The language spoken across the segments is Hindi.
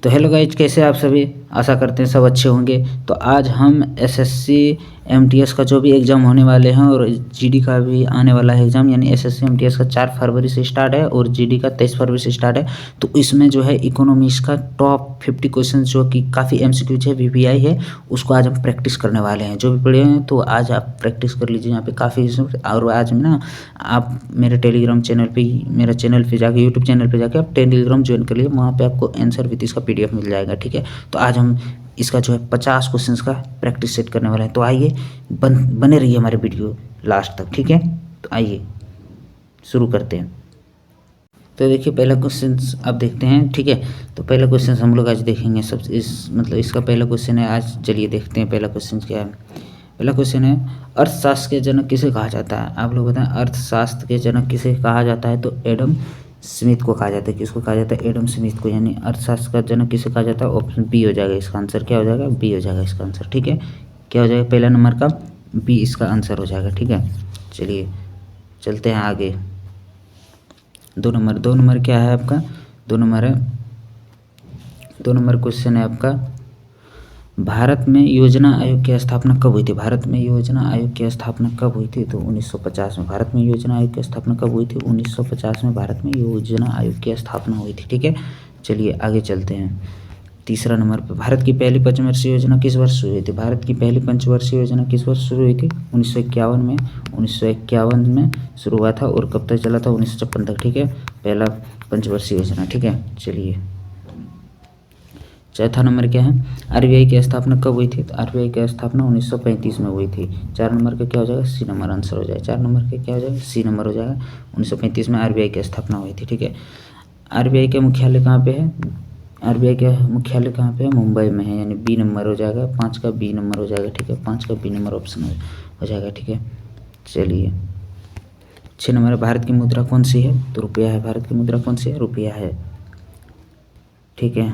तो हेलो गाइज, कैसे आप सभी? आशा करते हैं सब अच्छे होंगे। तो आज हम एसएससी एमटीएस का जो भी एग्ज़ाम होने वाले हैं और जीडी का भी आने वाला है एग्ज़ाम, यानी एसएससी एमटीएस का 4 फरवरी से स्टार्ट है और जीडी का 23 फरवरी से स्टार्ट है। तो इसमें जो है इकोनॉमिक्स का टॉप 50 क्वेश्चन जो कि काफ़ी एमसीक्यूज है, वीपीआई है, उसको आज हम प्रैक्टिस करने वाले हैं। जो भी पढ़े हैं तो आज आप प्रैक्टिस कर लीजिए यहाँ पे काफ़ी। और आज ना आप मेरे टेलीग्राम चैनल पे, मेरा चैनल पे जाके, यूट्यूब चैनल पे जाके आप टेलीग्राम ज्वाइन कर लिए, वहाँ पे आपको आंसर विथ इसका पीडीएफ मिल जाएगा। ठीक है, तो आज हम इसका जो है 50 क्वेश्चंस का प्रैक्टिस सेट करने वाले हैं। तो आइए बने रहिए हमारे वीडियो लास्ट तक। ठीक है, तो आइए शुरू करते हैं। तो देखिए पहला क्वेश्चन आप देखते हैं। ठीक है, तो पहला क्वेश्चन हम लोग आज देखेंगे सब इसका पहला क्वेश्चन है आज। चलिए देखते हैं पहला क्वेश्चन क्या है। पहला क्वेश्चन है, अर्थशास्त्र के जनक किसे कहा जाता है? आप लोग बताएं, अर्थशास्त्र के जनक किसे कहा जाता है? तो एडम स्मिथ को कहा जाता है। किसको कहा जाता है? एडम स्मिथ को। यानी अर्थशास्त्र का जनक किसे कहा जाता है? ऑप्शन बी हो जाएगा इसका आंसर। क्या हो जाएगा? बी हो जाएगा इसका आंसर। ठीक है, क्या हो जाएगा? पहला नंबर का बी इसका आंसर हो जाएगा। ठीक है, चलिए चलते हैं आगे। दो नंबर क्या है आपका? दो नंबर क्वेश्चन है आपका, भारत में योजना आयोग की स्थापना कब हुई थी? भारत में योजना आयोग की स्थापना कब हुई थी? तो 1950 में। भारत में योजना आयोग की स्थापना कब हुई थी? 1950 में भारत में योजना आयोग की स्थापना हुई थी। ठीक है, चलिए आगे चलते हैं। तीसरा नंबर पर, भारत की पहली पंचवर्षीय योजना किस वर्ष शुरू हुई थी? भारत की पहली पंचवर्षीय योजना किस वर्ष शुरू हुई थी? 1951 में। 1951 में शुरू हुआ था और कब तक चला था? 1956 तक। ठीक है, पहला पंचवर्षीय योजना। ठीक है, चलिए चौथा नंबर क्या है? आरबीआई की स्थापना कब हुई थी? तो आरबीआई की स्थापना 1935 में हुई थी। 4 नंबर का क्या हो जाएगा? सी नंबर आंसर हो जाएगा। 4 नंबर का क्या हो जाएगा? सी नंबर हो जाएगा। 1935 में आरबीआई की स्थापना हुई थी। ठीक है, आरबीआई का मुख्यालय कहाँ पे है? आरबीआई का मुख्यालय कहाँ पे है? मुंबई में है, यानी बी नंबर हो जाएगा। 5 का बी नंबर हो जाएगा। ठीक है, 5 का बी नंबर ऑप्शन हो जाएगा। ठीक है, चलिए 6 नंबर, भारत की मुद्रा कौन सी है? तो रुपया है। भारत की मुद्रा कौन सी है? रुपया है। ठीक है,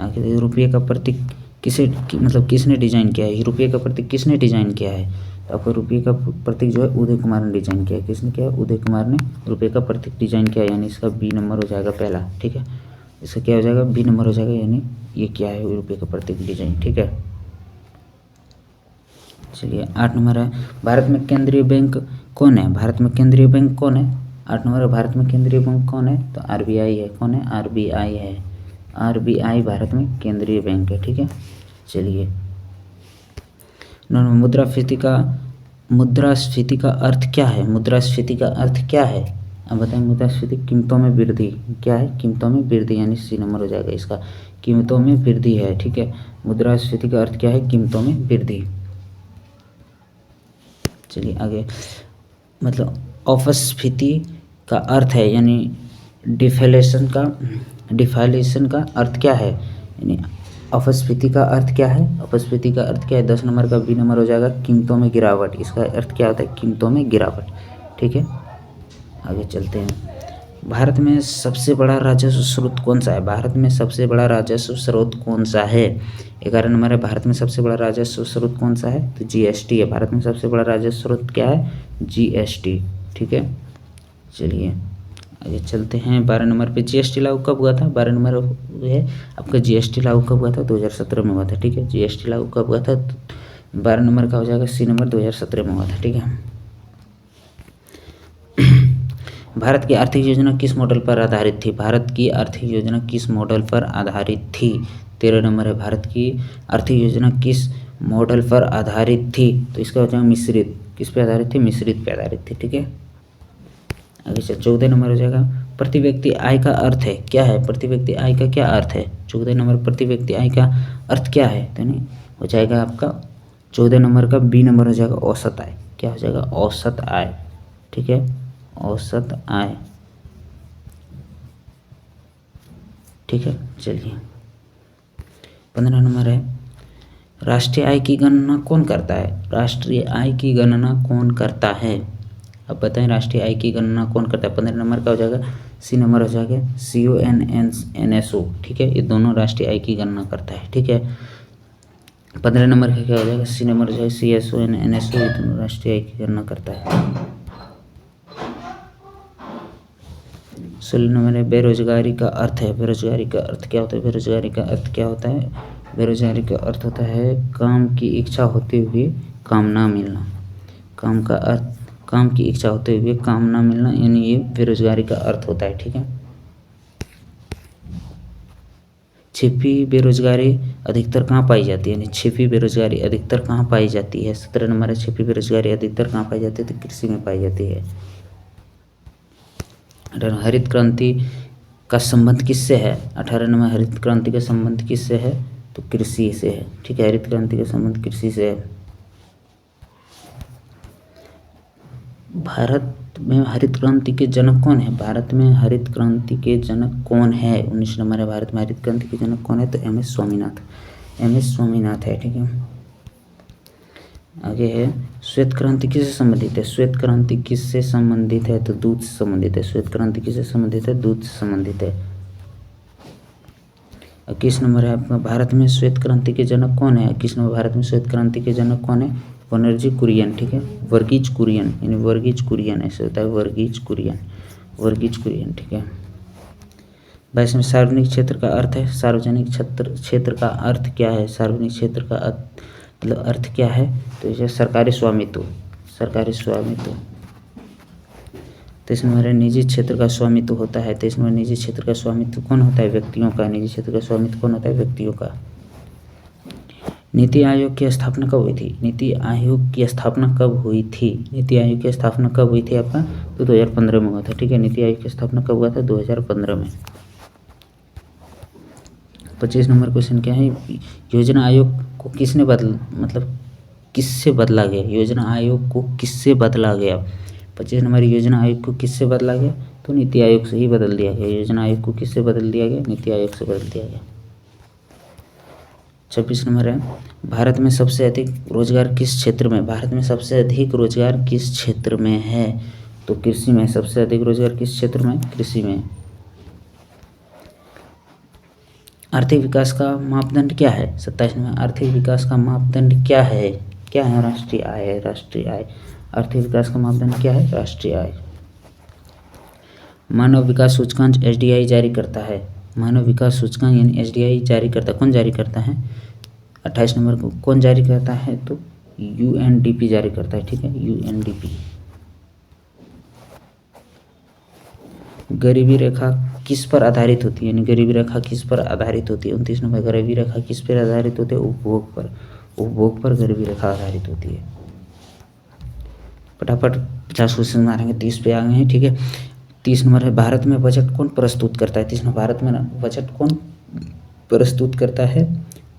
आखिर रुपये का प्रतीक किसने डिजाइन किया है? रुपये का प्रतीक किसने डिजाइन किया है? तो आपको रुपये का प्रतीक जो है उदय कुमार ने डिजाइन किया है। किसने किया है? उदय कुमार ने रुपये का प्रतीक डिजाइन किया है, यानी इसका बी नंबर हो जाएगा पहला। ठीक है, इसका क्या हो जाएगा? बी नंबर हो जाएगा, यानी ये क्या है? रुपये का प्रतीक डिजाइन। ठीक है, चलिए 8 नंबर है, भारत में केंद्रीय बैंक कौन है? भारत में केंद्रीय बैंक कौन है? 8 नंबर है, भारत में केंद्रीय बैंक कौन है? तो आरबीआई है। कौन है? आरबीआई है। आरबीआई भारत में केंद्रीय बैंक है। ठीक है, चलिए 9 नंबर, मुद्रास्फीति का अर्थ क्या है? मुद्रास्फीति का अर्थ क्या है? अब बताएं। मुद्रास्फीति कीमतों में वृद्धि। क्या है? कीमतों में वृद्धि, यानी सी नंबर हो जाएगा इसका। कीमतों में वृद्धि है। ठीक है, मुद्रास्फीति का अर्थ क्या है? कीमतों में वृद्धि। चलिए आगे, अपस्फीति का अर्थ है, यानी डिफलेशन का अर्थ क्या है? यानी अपस्फीति का अर्थ क्या है? अपस्फीति का अर्थ क्या है? 10 नंबर का बी नंबर हो जाएगा, कीमतों में गिरावट। इसका अर्थ क्या होता है? कीमतों में गिरावट। ठीक है, आगे चलते हैं। भारत में सबसे बड़ा राजस्व स्रोत कौन सा है? भारत में सबसे बड़ा राजस्व स्रोत कौन सा है? 11 नंबर है, भारत में सबसे बड़ा राजस्व स्रोत कौन सा है? तो जीएसटी है। भारत में सबसे बड़ा राजस्व स्रोत क्या है? जीएसटी। ठीक है, चलिए आगे चलते हैं। 12 नंबर पे, जीएसटी लागू कब हुआ था? 12 नंबर है आपका, जीएसटी लागू कब हुआ था? 2017 में हुआ था। ठीक है, जीएसटी लागू कब हुआ था? 12 नंबर का हो जाएगा सी नंबर, 2017 में हुआ था। ठीक है, भारत की आर्थिक योजना किस मॉडल पर आधारित थी? भारत की आर्थिक योजना किस मॉडल पर आधारित थी? 13 नंबर है, भारत की आर्थिक योजना किस मॉडल पर आधारित थी? तो इसका हो जाएगा मिश्रित। किस पे आधारित थी? मिश्रित पे आधारित थी। ठीक है, आगे से 14 नंबर हो जाएगा, प्रति व्यक्ति आय का अर्थ है क्या है? प्रति व्यक्ति आय का क्या अर्थ है? 14 नंबर, प्रति व्यक्ति आय का अर्थ क्या है? तो नहीं हो जाएगा आपका 14 नंबर का बी नंबर हो जाएगा, औसत आय। क्या हो जाएगा? औसत आय। ठीक है, औसत आय। ठीक है, चलिए 15 नंबर है, राष्ट्रीय आय की गणना कौन करता है? राष्ट्रीय आय की गणना कौन करता है? अब बताएं, राष्ट्रीय आय की गणना कौन करता है? 15 नंबर का हो जाएगा, सी नंबर हो जाएगा, CONNSO। ठीक है, ये दोनों राष्ट्रीय आय की गणना करता है। ठीक है, 15 नंबर का क्या हो जाएगा? सी नंबर हो जाएगा, CSONNSO, ये दोनों राष्ट्रीय आय की गणना करता है। 16 नंबर है बेरोजगारी का अर्थ है। बेरोजगारी का अर्थ क्या होता है? बेरोजगारी का अर्थ क्या होता है? बेरोजगारी का अर्थ होता है काम की इच्छा होते हुए काम ना मिलना। काम का अर्थ काम की इच्छा होते हुए काम ना मिलना, यानी ये बेरोजगारी का अर्थ होता है। ठीक है। छिपी बेरोजगारी अधिकतर कहाँ पाई जाती है? यानी छिपी बेरोजगारी अधिकतर कहाँ पाई जाती है? 17 नंबर है छिपी बेरोजगारी अधिकतर कहाँ पाई जाती है? तो कृषि में पाई जाती है। हरित क्रांति का संबंध किससे है? 18 नंबर हरित क्रांति का संबंध किससे है? तो कृषि से है। ठीक है, हरित क्रांति का संबंध कृषि से है। भारत में हरित क्रांति के जनक कौन है? भारत में हरित क्रांति के जनक कौन है? 19 नंबर है भारत में हरित क्रांति के जनक कौन है? तो M S Swaminath. M S Swaminath है। ठीक है। आगे है श्वेत क्रांति किससे संबंधित है? श्वेत क्रांति किससे संबंधित है? तो दूध से संबंधित है। श्वेत क्रांति किससे संबंधित है? दूध से संबंधित है। 21 नंबर है आपका भारत में श्वेत क्रांति के जनक कौन है? 21 नंबर भारत में श्वेत क्रांति के जनक कौन है? बनर्जी कुरियन। ठीक है, वर्गीज कुरियन, यानी वर्गीज कुरियन ऐसे होता है, वर्गीज कुरियन, वर्गीज कुरियन। ठीक है। 22 में सार्वजनिक क्षेत्र का अर्थ है। सार्वजनिक क्षेत्र का अर्थ क्या है? सार्वजनिक क्षेत्र का मतलब अर्थ क्या है? तो ये सरकारी स्वामित्व, सरकारी स्वामित्व। 23 नंबर है निजी क्षेत्र का स्वामित्व होता है। 23 नंबर निजी क्षेत्र का स्वामित्व कौन होता है? व्यक्तियों का। निजी क्षेत्र का स्वामित्व कौन होता है? व्यक्तियों का। नीति आयोग की स्थापना कब हुई थी? नीति आयोग की स्थापना कब हुई थी? नीति आयोग की स्थापना कब हुई थी आपका? तो 2015 में हुआ था। ठीक है, नीति आयोग की स्थापना कब हुआ था? 2015 में। 25 नंबर क्वेश्चन क्या है? योजना आयोग को किसने मतलब किससे बदला गया? योजना आयोग को किससे बदला गया? 25 नंबर योजना आयोग को किससे बदला गया? तो नीति आयोग से ही बदल दिया गया। योजना आयोग को किससे बदल दिया गया? नीति आयोग से बदल दिया गया। 26 नंबर है भारत में सबसे अधिक रोजगार किस क्षेत्र में? भारत में सबसे अधिक रोजगार किस क्षेत्र में है? तो कृषि में। सबसे अधिक रोजगार किस क्षेत्र में? कृषि में। आर्थिक विकास का मापदंड क्या है? 27 नंबर आर्थिक विकास का मापदंड क्या है? क्या है? राष्ट्रीय आय है। राष्ट्रीय आय। आर्थिक विकास का मापदंड क्या है? राष्ट्रीय आय। मानव विकास सूचकांक एसडीआई जारी करता है। मानव विकास सूचकांक यानी एसडीआई जारी करता है। कौन जारी करता है? 28 नंबर को कौन जारी करता है? तो यूएनडीपी जारी करता है। ठीक है, यूएनडीपी। गरीबी रेखा किस पर आधारित होती है? यानी गरीबी रेखा किस पर आधारित होती है? 29 नंबर गरीबी रेखा किस पर आधारित होती है? उपभोग पर। उपभोग पर गरीबी रेखा आधारित होती है। फटाफट 50 क्वेश्चन मारेंगे, 30 पे आ गए हैं। ठीक है, 30 नंबर है भारत में बजट कौन प्रस्तुत करता है? 30 नंबर भारत में बजट कौन प्रस्तुत करता है?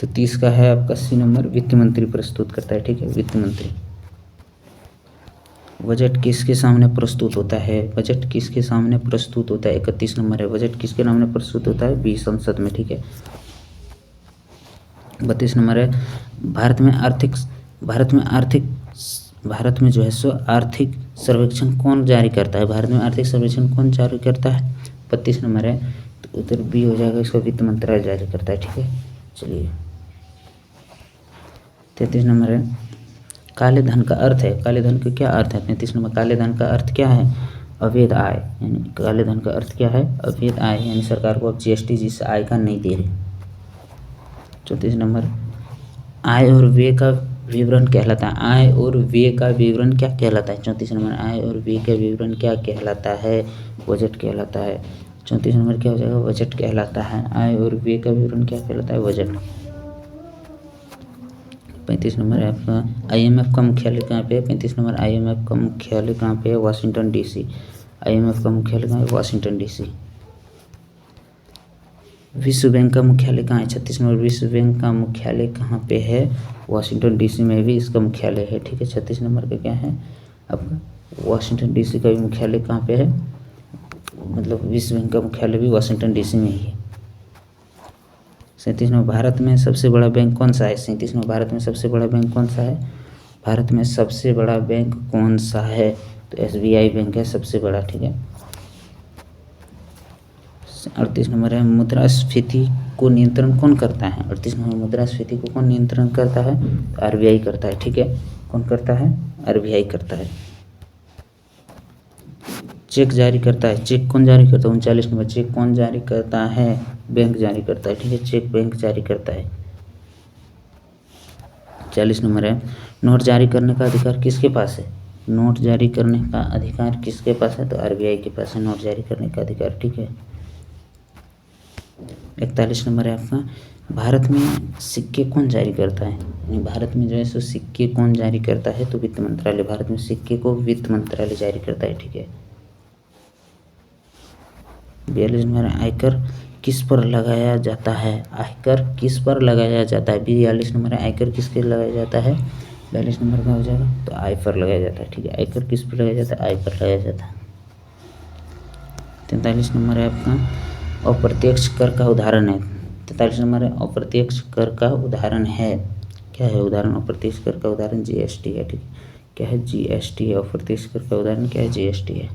तो 30 का है आपका सी नंबर वित्त मंत्री प्रस्तुत करता है। ठीक है, वित्त मंत्री। बजट किसके सामने प्रस्तुत होता है? बजट किसके सामने प्रस्तुत होता है? 31 नंबर है बजट किसके सामने प्रस्तुत होता है? बी संसद में। ठीक है। 32 नंबर है भारत में जो है सो आर्थिक सर्वेक्षण कौन जारी करता है? भारत में आर्थिक सर्वेक्षण कौन जारी करता है? 32 नंबर है तो उधर बी हो जाएगा, इसका वित्त मंत्रालय जारी करता है। ठीक है, चलिए 33 नंबर है काले धन का अर्थ है। काले धन का क्या अर्थ है? 33 नंबर काले धन का अर्थ क्या है? अवैध आय। यानी काले धन का अर्थ क्या है? अवैध आय, यानी सरकार को अब जीएसटी जिस आय का नहीं दे रही। 34 नंबर आय और व्यय का विवरण कहलाता है। आय और व्यय का विवरण क्या कहलाता है? 34 नंबर आय और व्यय का विवरण क्या कहलाता है? बजट कहलाता है। 34 नंबर क्या हो जाएगा? बजट कहलाता है। आय और व्यय का विवरण क्या कहलाता है? बजट। 35 नंबर है आपका आईएमएफ का मुख्यालय कहाँ पे है? 35 नंबर आईएमएफ का मुख्यालय कहाँ पे है? Washington DC. आईएमएफ का मुख्यालय कहाँ है? Washington DC. विश्व बैंक का मुख्यालय कहाँ है? 36 नंबर विश्व बैंक का मुख्यालय कहाँ पे है? वाशिंगटन डीसी में भी इसका मुख्यालय है। ठीक है, 36 नंबर का क्या है आपका? वाशिंगटन डीसी का भी मुख्यालय कहाँ पे है? मतलब विश्व बैंक का मुख्यालय भी वाशिंगटन डीसी में ही है। 37 नंबर भारत में सबसे बड़ा बैंक कौन सा है? 37 नंबर भारत में सबसे बड़ा बैंक कौन सा है? भारत में सबसे बड़ा बैंक कौन सा है? तो एसबीआई बैंक है सबसे बड़ा। ठीक है। 38 नंबर है मुद्रास्फीति को नियंत्रण कौन करता है? 38 नंबर मुद्रास्फीति को कौन नियंत्रण करता है? तो आरबीआई करता है। ठीक है, कौन करता है? आरबीआई करता है। चेक जारी करता है, चेक कौन जारी करता है? 39 नंबर, चेक कौन जारी करता है? बैंक जारी करता है, ठीक है, चेक बैंक जारी करता है। 40 नंबर है, नोट जारी करने का अधिकार किसके पास है? नोट जारी करने का अधिकार किसके पास है? तो आरबीआई के पास है नोट जारी करने का अधिकार, ठीक है। 41 नंबर है आपका, भारत में सिक्के कौन जारी करता है? यानी भारत में जो है सो सिक्के कौन जारी करता है? तो वित्त मंत्रालय, भारत में सिक्के को वित्त मंत्रालय जारी करता है, ठीक है। 42 नंबर, आयकर किस पर लगाया जाता है? आयकर किस पर लगाया जाता है? 42 नंबर है, आयकर किसके लगाया जाता है? 42 नंबर का हो जाएगा तो आय पर लगाया जाता है, ठीक है। आयकर किस पर लगाया जाता है? आय पर लगाया जाता है। 43 नंबर है आपका, अप्रत्यक्ष कर का उदाहरण है। 43 नंबर है, अप्रत्यक्ष कर का उदाहरण है, क्या है उदाहरण? अप्रत्यक्ष कर का उदाहरण जीएसटी है, ठीक है। क्या है? जीएसटी है। अप्रत्यक्ष कर का उदाहरण क्या है? जीएसटी है।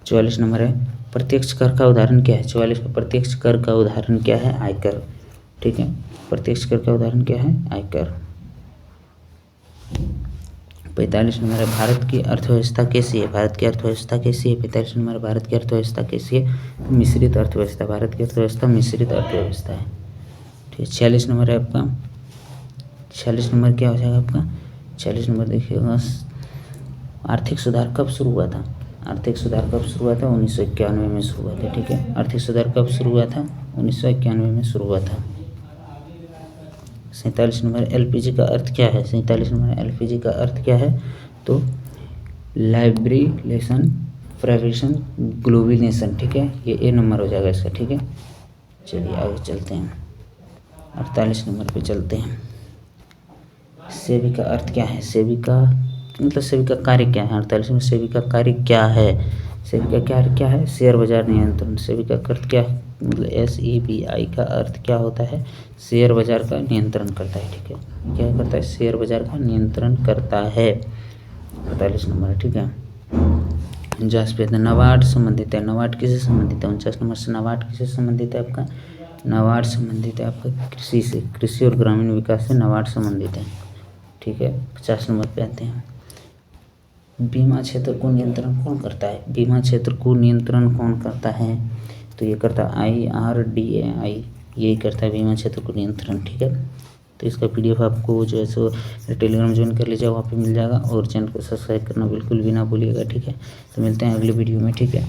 44 नंबर है, प्रत्यक्ष कर का उदाहरण क्या है? 44 का प्रत्यक्ष कर का उदाहरण क्या है? आयकर, ठीक है। प्रत्यक्ष कर का उदाहरण क्या है? आयकर। 45 नंबर है, भारत की अर्थव्यवस्था कैसी है? भारत की अर्थव्यवस्था कैसी है? 45 नंबर, भारत की अर्थव्यवस्था कैसी है? मिश्रित अर्थव्यवस्था, भारत की अर्थव्यवस्था मिश्रित अर्थव्यवस्था है, ठीक है। 46 नंबर है आपका, 46 नंबर क्या हो जाएगा आपका? 46 नंबर देखिएगा, आर्थिक सुधार कब शुरू हुआ था? आर्थिक सुधार कब शुरू हुआ था? 1991 में शुरू हुआ था, ठीक है। आर्थिक सुधार कब शुरू हुआ था? 1991 में शुरू हुआ था। 47 नंबर, एलपीजी का अर्थ क्या है? 47 नंबर, एलपीजी का अर्थ क्या है? तो लाइब्रेशन प्राइवेशन ग्लोबिनेशन, ठीक है, ये ए नंबर हो जाएगा इसका, ठीक है। चलिए आगे चलते हैं, 48 नंबर पे चलते हैं। सेबी का अर्थ क्या है? सेबी का मतलब सेबी का कार्य क्या है? 48 में सेबी का कार्य क्या है? सेबी का कार्य क्या है? शेयर बाजार नियंत्रण। सेबी का अर्थ क्या है? मतलब SEBI का अर्थ क्या होता है? शेयर बाजार का नियंत्रण करता है, ठीक है। क्या करता है? शेयर बाजार का नियंत्रण करता है। 48 नंबर, ठीक है। 49 पे नाबार्ड संबंधित है। नाबार्ड किससे संबंधित है? 49 नंबर से नाबार्ड किससे संबंधित है आपका? नाबार्ड संबंधित है आपका कृषि से, कृषि और ग्रामीण विकास से नाबार्ड संबंधित है, ठीक है। 50 नंबर पे आते हैं, बीमा क्षेत्र को नियंत्रण कौन करता है? बीमा क्षेत्र को नियंत्रण कौन करता है? तो ये करता है IRDAI, यही करता है बीमा क्षेत्र को नियंत्रण, ठीक है। तो इसका PDF आपको जो है सो टेलीग्राम ज्वाइन कर लीजिएगा, वहाँ पे मिल जाएगा। और चैनल को सब्सक्राइब करना बिल्कुल भी ना भूलिएगा, ठीक है। तो मिलते हैं अगले वीडियो में, ठीक है।